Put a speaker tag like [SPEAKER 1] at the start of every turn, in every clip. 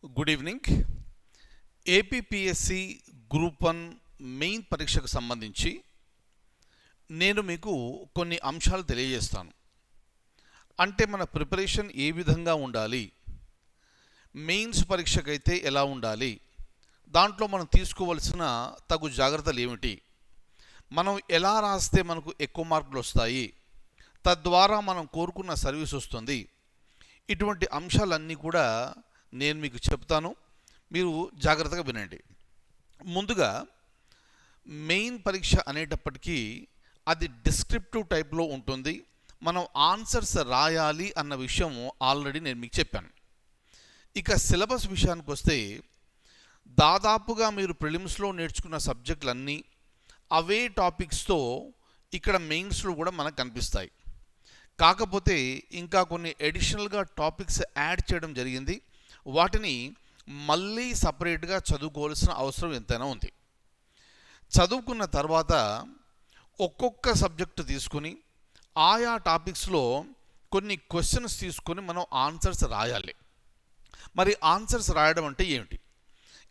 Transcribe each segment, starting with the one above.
[SPEAKER 1] Good evening. APPSC group 1 main పరీక్షకు సంబంధించి నేను మీకు కొన్ని అంశాలు తెలియజేస్తాను. అంటే మన ప్రిపరేషన్ ఏ విధంగా ఉండాలి, మెయిన్స్ పరీక్షకైతే ఎలా ఉండాలి, దాంట్లో మనం తీసుకోవలసిన తగు జాగ్రత్తలు ఏమిటి, మనం ఎలా రాస్తే మనకు ఎక్కువ మార్కులు వస్తాయి, తద్వారా మనం కోరుకున్న సర్వీస్ వస్తుంది. ఇటువంటి అంశాలన్నీ కూడా నేను మీకు చెప్తాను, మీరు జాగ్రత్తగా వినండి. ముందుగా మెయిన్ పరీక్ష అనేటప్పటికీ అది డిస్క్రిప్టివ్ టైప్లో ఉంటుంది. మనం ఆన్సర్స్ రాయాలి అన్న విషయం ఆల్రెడీ నేను మీకు చెప్పాను. ఇక సిలబస్ విషయానికి వస్తే దాదాపుగా మీరు ప్రిలిమ్స్లో నేర్చుకున్న సబ్జెక్టులన్నీ అవే టాపిక్స్తో ఇక్కడ మెయిన్స్లో కూడా మనకు కనిపిస్తాయి. కాకపోతే ఇంకా కొన్ని అడిషనల్గా టాపిక్స్ యాడ్ చేయడం జరిగింది. వాటిని మళ్ళీ సపరేట్గా చదువుకోవాల్సిన అవసరం ఎంతైనా ఉంది. చదువుకున్న తర్వాత ఒక్కొక్క సబ్జెక్టు తీసుకుని ఆయా టాపిక్స్లో కొన్ని క్వశ్చన్స్ తీసుకొని మనం ఆన్సర్స్ రాయాలి. మరి ఆన్సర్స్ రాయడం అంటే ఏమిటి?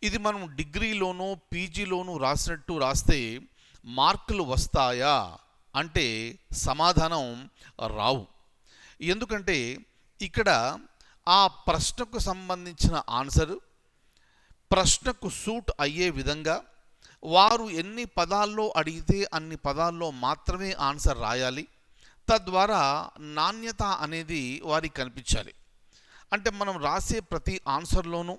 [SPEAKER 1] ఇది మనం డిగ్రీలోనూ పీజీలోనూ రాసినట్టు రాస్తే మార్కులు వస్తాయా అంటే సమాధానం రావు. ఎందుకంటే ఇక్కడ ఆ ప్రశ్నకు సంబంధించిన ఆన్సరు ప్రశ్నకు సూట్ అయ్యే విధంగా వారు ఎన్ని పదాల్లో అడిగితే అన్ని పదాల్లో మాత్రమే ఆన్సర్ రాయాలి. తద్వారా నాణ్యత అనేది వారికి కనిపించాలి. అంటే మనం రాసే ప్రతి ఆన్సర్లోనూ,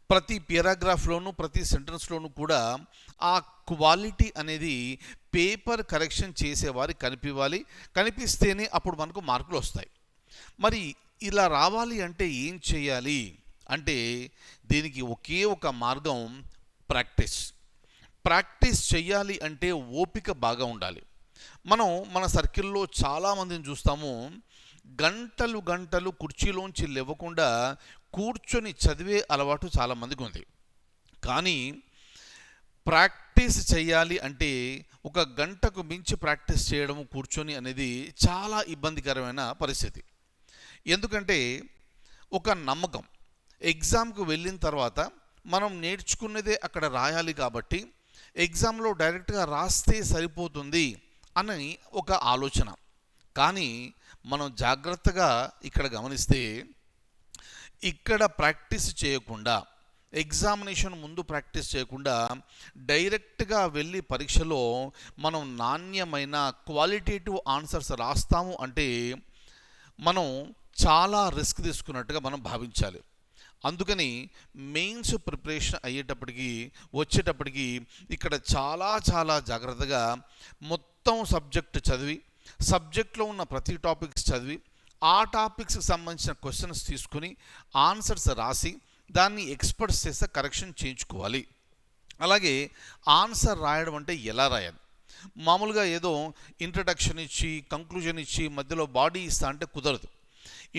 [SPEAKER 1] ప్రతి పారాగ్రాఫ్లోనూ, ప్రతి సెంటెన్స్లోనూ కూడా ఆ క్వాలిటీ అనేది పేపర్ కరెక్షన్ చేసేవారికి కనిపించాలి. కనిపిస్తేనే అప్పుడు మనకు మార్కులు వస్తాయి. మరి ఇలా రావాలి అంటే ఏం చేయాలి అంటే దీనికి ఒకే ఒక మార్గం ప్రాక్టీస్ చేయాలి. అంటే ఓపిక బాగా ఉండాలి. మనం మన సర్కిల్లో చాలామందిని చూస్తాము, గంటలు గంటలు కుర్చీలోంచి లేవకుండా కూర్చొని చదివే అలవాటు చాలామందికి ఉంది. కానీ ప్రాక్టీస్ చేయాలి అంటే ఒక గంటకు మించి ప్రాక్టీస్ చేయడం కూర్చొని అనేది చాలా ఇబ్బందికరమైన పరిస్థితి. ఎందుకంటే ఒక నమ్మకం, ఎగ్జామ్కు వెళ్ళిన తర్వాత మనం నేర్చుకున్నదే అక్కడ రాయాలి కాబట్టి ఎగ్జామ్లో డైరెక్ట్గా రాస్తే సరిపోతుంది అని ఒక ఆలోచన. కానీ మనం జాగ్రత్తగా ఇక్కడ గమనిస్తే ఇక్కడ ప్రాక్టీస్ చేయకుండా, ఎగ్జామినేషన్ ముందు ప్రాక్టీస్ చేయకుండా డైరెక్ట్గా వెళ్ళి పరీక్షలో మనం నాణ్యమైన క్వాలిటేటివ్ ఆన్సర్స్ రాస్తాము అంటే మనం చాలా రిస్క్ తీసుకున్నట్టుగా మనం భావించాలి. అందుకని మెయిన్స్ ప్రిపరేషన్ వచ్చేటప్పటికి ఇక్కడ చాలా చాలా జాగ్రత్తగా మొత్తం సబ్జెక్టు చదివి, సబ్జెక్ట్లో ఉన్న ప్రతి టాపిక్స్ చదివి, ఆ టాపిక్స్కి సంబంధించిన క్వశ్చన్స్ తీసుకుని ఆన్సర్స్ రాసి దాన్ని ఎక్స్పర్ట్స్ చేస్తే కరెక్షన్ చేయించుకోవాలి. అలాగే ఆన్సర్ రాయడం అంటే ఎలా రాయాలి? మామూలుగా ఏదో ఇంట్రడక్షన్ ఇచ్చి కంక్లూజన్ ఇచ్చి మధ్యలో బాడీ ఇస్తా అంటే కుదరదు.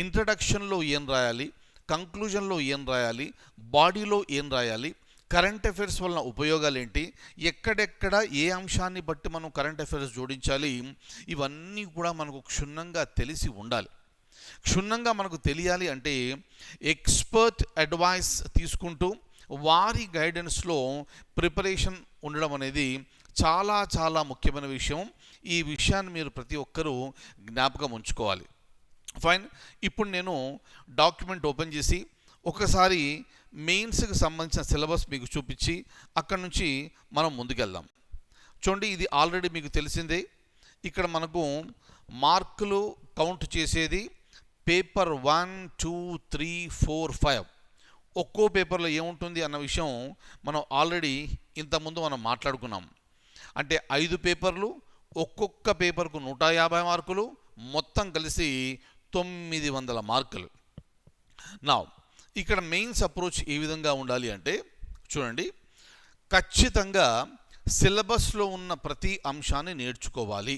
[SPEAKER 1] ఇంట్రడక్షన్లో ఏం రాయాలి, కంక్లూజన్లో ఏం రాయాలి, బాడీలో ఏం రాయాలి, కరెంట్ అఫైర్స్ వలన ఉపయోగాలు ఏంటి, ఎక్కడెక్కడ ఏ అంశాన్ని బట్టి మనం కరెంట్ అఫైర్స్ జోడించాలి, ఇవన్నీ కూడా మనకు క్షుణ్ణంగా తెలిసి ఉండాలి. క్షుణ్ణంగా మనకు తెలియాలి అంటే ఎక్స్పర్ట్ అడ్వైస్ తీసుకుంటూ వారి గైడెన్స్లో ప్రిపరేషన్ ఉండడం అనేది చాలా చాలా ముఖ్యమైన విషయం. ఈ విషయాన్ని మీరు ప్రతి ఒక్కరూ జ్ఞాపకం ఉంచుకోవాలి. ఫైన్. ఇప్పుడు నేను డాక్యుమెంట్ ఓపెన్ చేసి ఒకసారి మెయిన్స్కి సంబంధించిన సిలబస్ మీకు చూపించి అక్కడి నుంచి మనం ముందుకెళ్దాం. చూడండి, ఇది ఆల్రెడీ మీకు తెలిసిందే. ఇక్కడ మనకు మార్కులు కౌంట్ చేసేది పేపర్ 1, 2, 3, 4, 5. ఒక్కో పేపర్లో ఏముంటుంది అన్న విషయం మనం ఆల్రెడీ ఇంతకుముందు మనం మాట్లాడుకున్నాం. అంటే 5 పేపర్లు, ఒక్కొక్క పేపర్కు 150 మార్కులు, మొత్తం కలిసి 900 మార్కులు. నా ఇక్కడ మెయిన్స్ అప్రోచ్ ఏ విధంగా ఉండాలి అంటే చూడండి, ఖచ్చితంగా సిలబస్లో ఉన్న ప్రతి అంశాన్ని నేర్చుకోవాలి.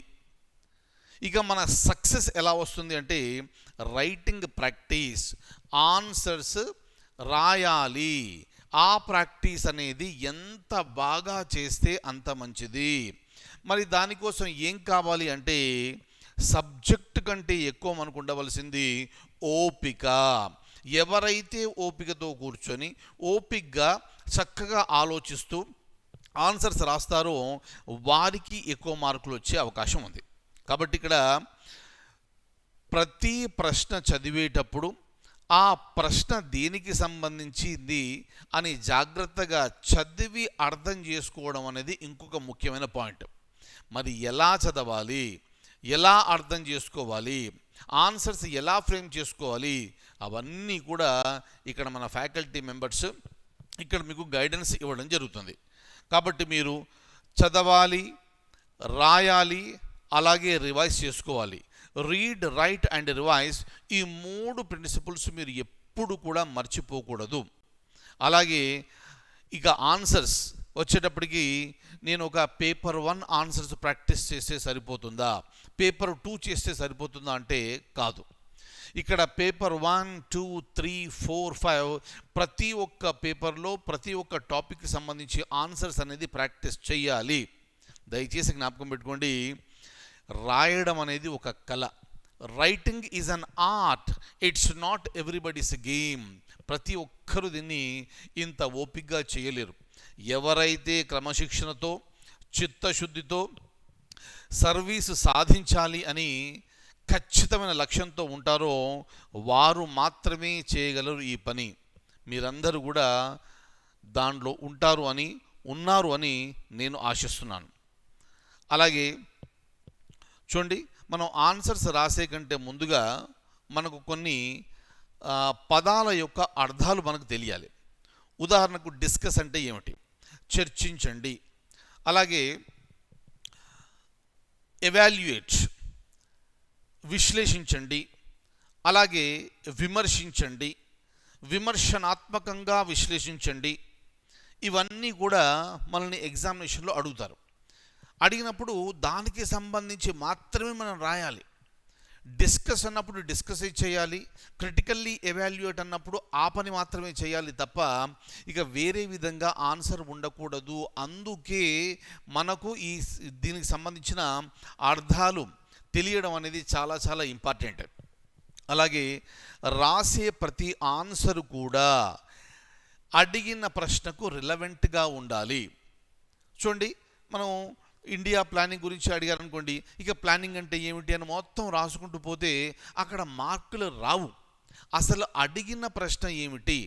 [SPEAKER 1] ఇక మన సక్సెస్ ఎలా వస్తుంది అంటే రైటింగ్ ప్రాక్టీస్, ఆన్సర్స్ రాయాలి. ఆ ప్రాక్టీస్ అనేది ఎంత బాగా చేస్తే అంత మంచిది. మరి దానికోసం ఏం కావాలి అంటే సబ్జెక్ట్ కంటే ఎక్కువ మనకు ఉండవలసింది ఓపిక. ఎవరైతే ఓపికతో కూర్చొని ఓపికగా చక్కగా ఆలోచిస్తూ ఆన్సర్స్ రాస్తారో వారికి ఎక్కువ మార్కులు వచ్చే అవకాశం ఉంది. కాబట్టి ఇక్కడ ప్రతి ప్రశ్న చదివేటప్పుడు ఆ ప్రశ్న దేనికి సంబంధించింది అని జాగ్రత్తగా చదివి అర్థం చేసుకోవడం అనేది ఇంకొక ముఖ్యమైన పాయింట్. మరి ఎలా చదవాలి, ఎలా అర్థం చేసుకోవాలి, ఆన్సర్స్ ఎలా ఫ్రేమ్ చేసుకోవాలి, అవన్నీ కూడా ఇక్కడ మన ఫ్యాకల్టీ మెంబర్స్ ఇక్కడ మీకు గైడెన్స్ ఇవ్వడం జరుగుతుంది. కాబట్టి మీరు చదవాలి, రాయాలి, అలాగే రివైజ్ చేసుకోవాలి. రీడ్, రైట్ అండ్ రివైజ్, ఈ 3 ప్రిన్సిపల్స్ మీరు ఎప్పుడు కూడా మర్చిపోకూడదు. అలాగే ఇక ఆన్సర్స్ వచ్చేటప్పటికి నేను ఒక పేపర్ 1 ఆన్సర్స్ ప్రాక్టీస్ చేస్తే సరిపోతుందా, పేపర్ 2 చేస్తే సరిపోతుందా అంటే కాదు. ఇక్కడ పేపర్ 1, 2, 3, 4, 5 ప్రతి ఒక్క పేపర్లో ప్రతి ఒక్క టాపిక్కి సంబంధించి ఆన్సర్స్ అనేది ప్రాక్టీస్ చేయాలి. దయచేసి జ్ఞాపకం పెట్టుకోండి, రాయడం అనేది ఒక కళ. Writing is an art, it's not everybody's game. ప్రతి ఒక్కరూ దీన్ని ఇంత ఓపికగా చేయలేరు. ఎవరైతే క్రమశిక్షణతో చిత్తశుద్ధితో సర్వీసు సాధించాలి అని ఖచ్చితమైన లక్ష్యంతో ఉంటారో వారు మాత్రమే చేయగలరు ఈ పని. మీరందరూ కూడా దాంట్లో ఉన్నారు అని నేను ఆశిస్తున్నాను. అలాగే చూడండి, మనం ఆన్సర్స్ రాసే కంటే ముందుగా మనకు కొన్ని పదాల యొక్క అర్థాలు మనకు తెలియాలి. ఉదాహరణకు డిస్కస్ అంటే ఏమిటి, చర్చించండి. అలాగే ఎవాల్యుయేట్, విశ్లేషించండి. అలాగే విమర్శించండి, విమర్శనాత్మకంగా విశ్లేషించండి. ఇవన్నీ కూడా మనల్ని ఎగ్జామినేషన్లో అడుగుతారు. అడిగినప్పుడు దానికి సంబంధించి మాత్రమే మనం రాయాలి. డిస్కస్ అన్నప్పుడు డిస్కస్ చేయాలి, క్రిటికల్లీ ఎవాల్యుయేట్ అన్నప్పుడు ఆ పని మాత్రమే చేయాలి తప్ప ఇక వేరే విధంగా ఆన్సర్ ఉండకూడదు. అందుకే మనకు దీనికి సంబంధించిన అర్థాలు తెలియడం అనేది చాలా చాలా ఇంపార్టెంట్. అలాగే రాసే ప్రతి ఆన్సర్ కూడా అడిగిన ప్రశ్నకు రిలవెంట్గా ఉండాలి. చూడండి, మనం ఇండియా ప్లానింగ్ గురించి అడిగారనుకోండి, ఇక ప్లానింగ్ అంటే ఏమిటి అని మొత్తం రాసుకుంటూ పోతే అక్కడ మార్కులు రావు. అసలు అడిగిన ప్రశ్న ఏమిటి,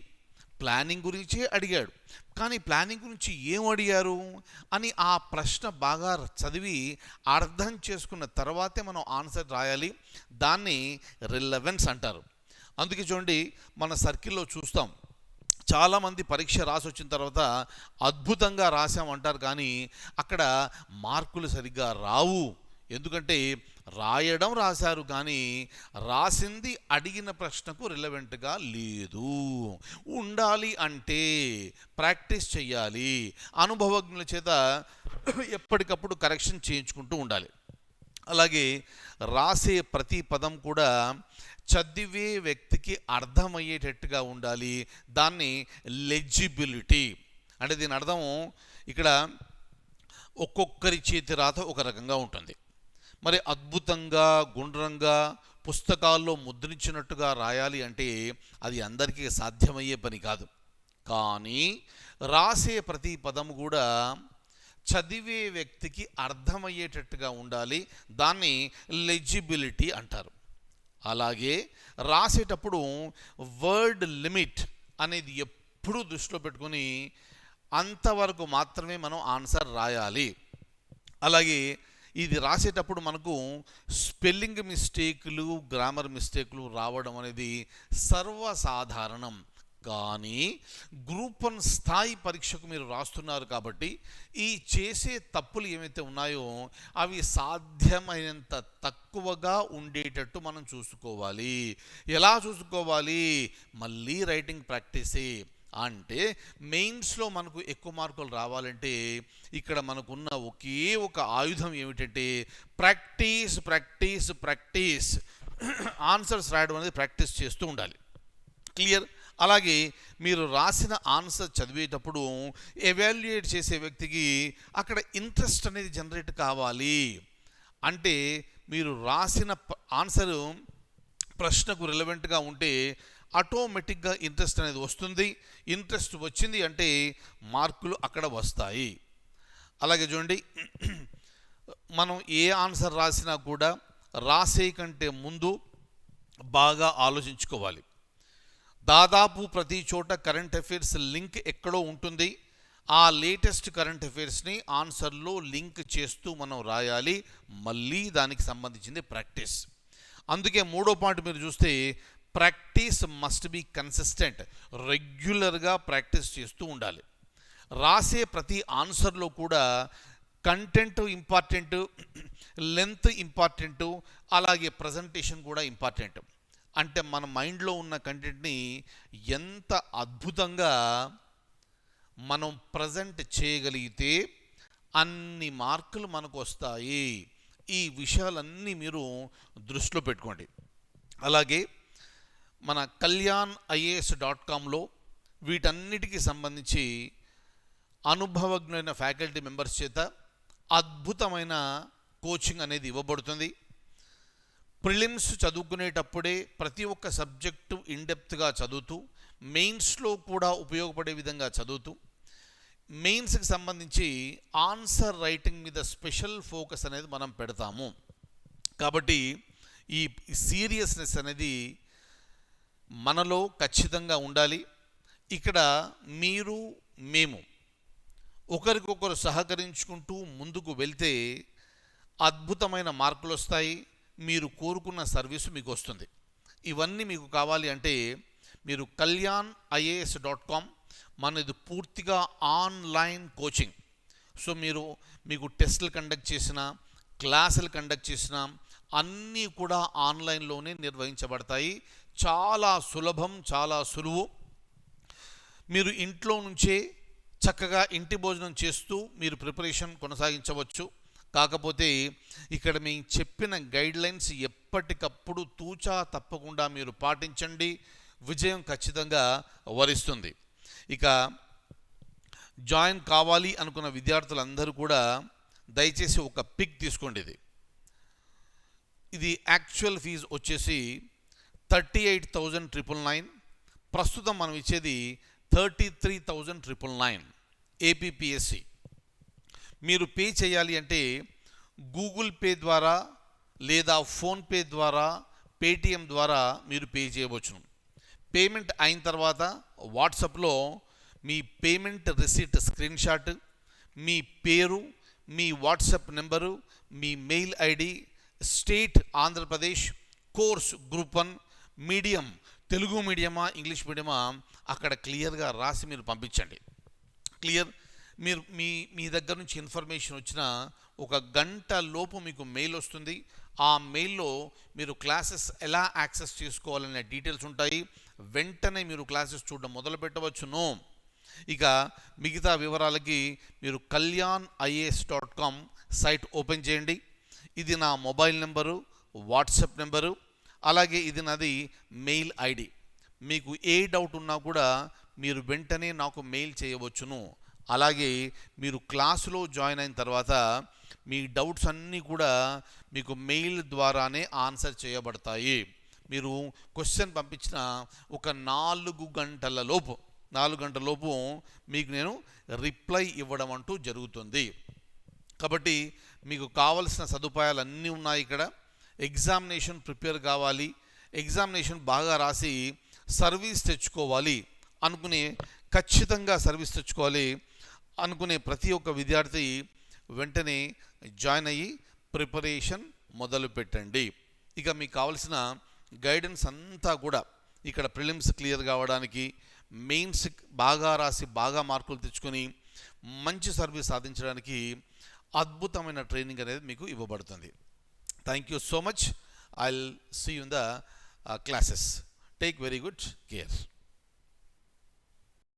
[SPEAKER 1] ప్లానింగ్ గురించే అడిగాడు, కానీ ప్లానింగ్ గురించి ఏం అడిగారు అని ఆ ప్రశ్న బాగా చదివి అర్థం చేసుకున్న తర్వాతే మనం ఆన్సర్ రాయాలి. దాన్ని రిలవెన్స్ అంటారు. అందుకే చూడండి, మన సర్కిల్లో చూస్తాం, చాలామంది పరీక్ష రాసి వచ్చిన తర్వాత అద్భుతంగా రాసామంటారు, కానీ అక్కడ మార్కులు సరిగ్గా రావు. ఎందుకంటే రాయడం రాశారు, కానీ రాసింది అడిగిన ప్రశ్నకు రిలవెంట్గా లేదు. ఉండాలి అంటే ప్రాక్టీస్ చేయాలి, అనుభవజ్ఞుల చేత ఎప్పటికప్పుడు కరెక్షన్ చేయించుకుంటూ ఉండాలి. అలాగే రాసే ప్రతి పదం కూడా చదివే వ్యక్తికి అర్థమయ్యేటట్టుగా ఉండాలి. దాన్ని లెజిబిలిటీ అంటే, దీని అర్థం ఇక్కడ ఒక్కొక్కరి చేతి రాత ఒక రకంగా ఉంటుంది. మరి అద్భుతంగా గుండ్రంగా పుస్తకాల్లో ముద్రించినట్టుగా రాయాలి అంటే అది అందరికీ సాధ్యమయ్యే పని కాదు. కానీ రాసే ప్రతి పదము కూడా చదివే వ్యక్తికి అర్థమయ్యేటట్టుగా ఉండాలి. దాన్ని లెజిబిలిటీ అంటారు. అలాగే రాసేటప్పుడు వర్డ్ లిమిట్ అనేది ఎప్పుడూ దృష్టిలో పెట్టుకొని అంతవరకు మాత్రమే మనం ఆన్సర్ రాయాలి. అలాగే ఇది రాసేటప్పుడు మనకు స్పెల్లింగ్ మిస్టేకులు, గ్రామర్ మిస్టేకులు రావడం అనేది సర్వసాధారణం. కానీ గ్రూప్ 1 స్థాయి పరీక్షకు మీరు రాస్తున్నారు కాబట్టి ఈ చేసే తప్పులు ఏవైతే ఉన్నాయో అవి సాధ్యమైనంత తక్కువగా ఉండేటట్టు మనం చూసుకోవాలి. ఎలా చూసుకోవాలి? మళ్ళీ రైటింగ్ ప్రాక్టీసే. అంటే మెయిన్స్లో మనకు ఎక్కువ మార్కులు రావాలంటే ఇక్కడ మనకున్న ఒకే ఒక ఆయుధం ఏమిటంటే ప్రాక్టీస్ ప్రాక్టీస్ ప్రాక్టీస్. ఆన్సర్స్ రాయడం అనేది ప్రాక్టీస్ చేస్తూ ఉండాలి. క్లియర్? అలాగే మీరు రాసిన ఆన్సర్ చదివేటప్పుడు ఎవాల్యుయేట్ చేసే వ్యక్తికి అక్కడ ఇంట్రెస్ట్ అనేది జనరేట్ కావాలి. అంటే మీరు రాసిన ఆన్సరు ప్రశ్నకు రిలవెంట్గా ఉంటే ఆటోమేటిక్గా ఇంట్రెస్ట్ అనేది వస్తుంది. ఇంట్రెస్ట్ వచ్చింది అంటే మార్కులు అక్కడ వస్తాయి. అలాగే చూడండి, మనం ఏ ఆన్సర్ రాసినా కూడా రాసే కంటే ముందు బాగా ఆలోచించుకోవాలి. దాదాపు ప్రతి చోట కరెంట్ అఫైర్స్ లింక్ ఎక్కడో ఉంటుంది. ఆ లేటెస్ట్ కరెంట్ అఫైర్స్ని ఆన్సర్లో లింక్ చేస్తూ మనం రాయాలి. మళ్ళీ దానికి సంబంధించింది ప్రాక్టీస్. అందుకే మూడో పాయింట్ మీరు చూస్తే ప్రాక్టీస్ మస్ట్ బీ కన్సిస్టెంట్. రెగ్యులర్గా ప్రాక్టీస్ చేస్తూ ఉండాలి. రాసే ప్రతి ఆన్సర్లో కూడా కంటెంట్ ఇంపార్టెంట్, లెంత్ ఇంపార్టెంట్, అలాగే ప్రజెంటేషన్ కూడా ఇంపార్టెంట్. అంటే మన మైండ్లో ఉన్న కంటెంట్ని ఎంత అద్భుతంగా మనం ప్రజెంట్ చేయగలిగితే అన్ని మార్కులు మనకు వస్తాయి. ఈ విషయాలన్నీ మీరు దృష్టిలో పెట్టుకోండి. అలాగే మన kalyanIAS.comలో వీటన్నిటికీ సంబంధించి అనుభవజ్ఞులైన ఫ్యాకల్టీ మెంబర్స్ చేత అద్భుతమైన కోచింగ్ అనేది ఇవ్వబడుతుంది. ప్రిలిమ్స్ చదువుకునేటప్పుడే ప్రతి ఒక్క సబ్జెక్టు ఇన్డెప్త్గా చదువుతూ, మెయిన్స్లో కూడా ఉపయోగపడే విధంగా చదువుతూ, మెయిన్స్కి సంబంధించి ఆన్సర్ రైటింగ్ మీద స్పెషల్ ఫోకస్ అనేది మనం పెడతాము. కాబట్టి ఈ సీరియస్నెస్ అనేది మనలో ఖచ్చితంగా ఉండాలి. ఇక్కడ మీరు మేము ఒకరికొకరు సహకరించుకుంటూ ముందుకు వెళ్తే అద్భుతమైన మార్కులు వస్తాయి. మీరు కోరుకున్న సర్వీసు మీకు వస్తుంది. ఇవన్నీ మీకు కావాలి అంటే మీరు kalyanIAS.com, మనది పూర్తిగా ఆన్లైన్ కోచింగ్. సో మీకు టెస్టులు కండక్ట్ చేసిన, క్లాసులు కండక్ట్ చేసిన అన్నీ కూడా ఆన్లైన్లోనే నిర్వహించబడతాయి. చాలా సులభం, చాలా సులువు. మీరు ఇంట్లో నుంచే చక్కగా ఇంటి భోజనం చేస్తూ మీరు ప్రిపరేషన్ కొనసాగించవచ్చు. కాకపోతే ఇక్కడ మేము చెప్పిన గైడ్లైన్స్ ఎప్పటికప్పుడు తూచా తప్పకుండా మీరు పాటించండి. విజయం ఖచ్చితంగా వరిస్తుంది. ఇక జాయిన్ కావాలి అనుకున్న విద్యార్థులందరూ కూడా దయచేసి ఒక పిక్ తీసుకోండి. ఇది యాక్చువల్ ఫీజు వచ్చేసి 38,999. ప్రస్తుతం మనం ఇచ్చేది 33,999 ఏపీపీఎస్సి. మీరు పే చేయాలి అంటే గూగుల్ పే ద్వారా లేదా ఫోన్పే ద్వారా, పేటిఎం ద్వారా మీరు పే చేయవచ్చును. పేమెంట్ అయిన తర్వాత వాట్సాప్లో మీ పేమెంట్ రిసీట్ స్క్రీన్ షాట్, మీ పేరు, మీ వాట్సాప్ నెంబరు, మీ mail ID, state Andhra Pradesh, course group 1, medium Telugu మీడియమా ఇంగ్లీష్ మీడియమా అక్కడ క్లియర్గా రాసి మీరు పంపించండి. క్లియర్. మీరు మీ దగ్గర నుంచి ఇన్ఫర్మేషన్ వచ్చిన ఒక గంట లోపు మీకు మెయిల్ వస్తుంది. ఆ మెయిల్లో మీరు క్లాసెస్ ఎలా యాక్సెస్ చేసుకోవాలనే డీటెయిల్స్ ఉంటాయి. వెంటనే మీరు క్లాసెస్ చూడడం మొదలు పెట్టవచ్చును. ఇక మిగతా వివరాలకి మీరు kalyanIAS.com సైట్ ఓపెన్ చేయండి. ఇది నా మొబైల్ నెంబరు, వాట్సాప్ నెంబరు, అలాగే ఇది నాది మెయిల్ ఐడి. మీకు ఏ డౌట్ ఉన్నా కూడా మీరు వెంటనే నాకు మెయిల్ చేయవచ్చును. అలాగే మీరు క్లాసులో జాయిన్ అయిన తర్వాత మీ డౌట్స్ అన్నీ కూడా మీకు మెయిల్ ద్వారానే ఆన్సర్ చేయబడతాయి. మీరు క్వశ్చన్ పంపించిన ఒక 4 గంటల లోపు మీకు నేను రిప్లై ఇవ్వడం అంటూ జరుగుతుంది. కాబట్టి మీకు కావలసిన సదుపాయాలు అన్నీ ఉన్నాయి ఇక్కడ. ఎగ్జామినేషన్ ప్రిపేర్ కావాలి, ఎగ్జామినేషన్ బాగా రాసి సర్వీస్ తెచ్చుకోవాలి ఖచ్చితంగా సర్వీస్ తెచ్చుకోవాలి అనుకునే ప్రతి ఒక్క విద్యార్థి వెంటనే జాయిన్ అయ్యి ప్రిపరేషన్ మొదలు పెట్టండి. ఇక మీకు కావాల్సిన గైడెన్స్ అంతా కూడా ఇక్కడ ప్రిలిమ్స్ క్లియర్ కావడానికి, మెయిన్స్ బాగా రాసి బాగా మార్కులు తెచ్చుకొని మంచి సర్వీస్ సాధించడానికి అద్భుతమైన ట్రైనింగ్ అనేది మీకు ఇవ్వబడుతుంది. Thank you so much. I will see you in the classes. Take very good care.